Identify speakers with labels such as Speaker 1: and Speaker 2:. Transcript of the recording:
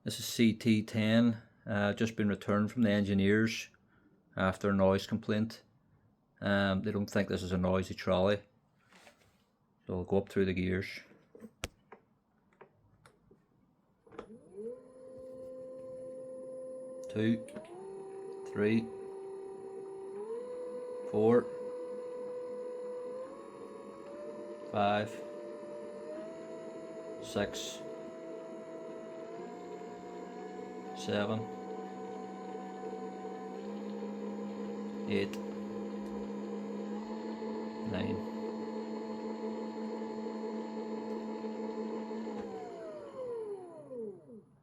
Speaker 1: This is ct10, just been returned from the engineers after a noise complaint. They don't think this is a noisy trolley, so I'll go up through the gears. 2, 3, 4, 5, 6, 7, 8, 9.